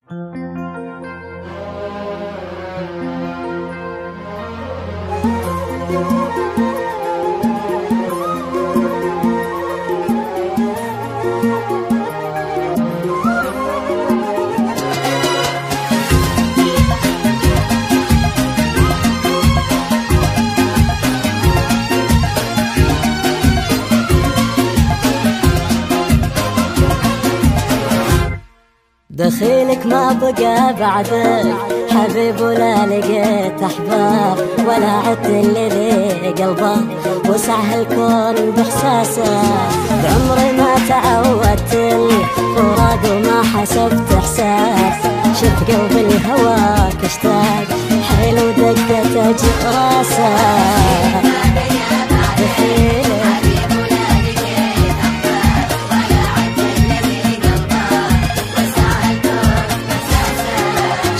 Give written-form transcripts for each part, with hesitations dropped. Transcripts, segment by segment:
دخيلك ما بقى بعدك حبيب، ولا لقيت احباب، ولا عدت اللي قلبه وسع هالكون باحساسه. بعمري ما تعودت الفراق وما حسبت احساس، شفت قلبي لهواك اشتاق حيل ودقته جراسه.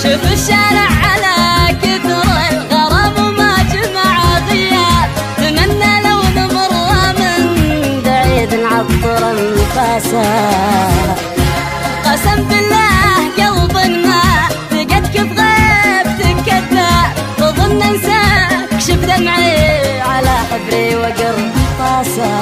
شوف الشارع على كثر الغرام وما جمع غياب، تمنى لو نمر من بعيد نعطر انفاسه. قسم بالله قلب ما فقدك بغيبتك كذاب، بظن انساك شوف دمعي على حبري وقرطاسه.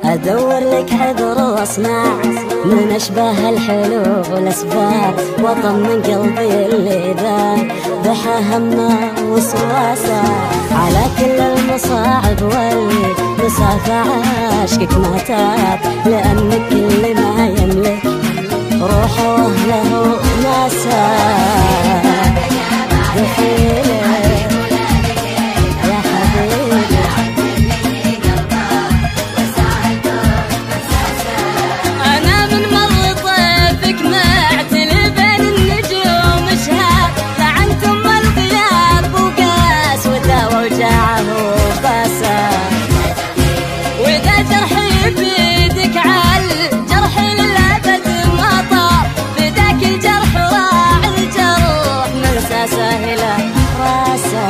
أدور لك عذر واصنع من أشباه الحلو والأسباب، وأطمن قلبي اللي ذاب بحى همه وسواسه. على كل المصاعب والمسافة عاشقك ما تاب، لأنك اللي ما يملك روحه وأهله وناسه. دخيلك يا حبيبي سهلة راسه.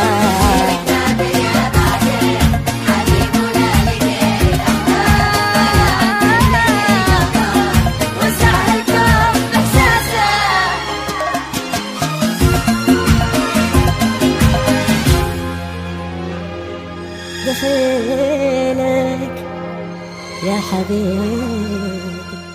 دخيلك يا حبيبي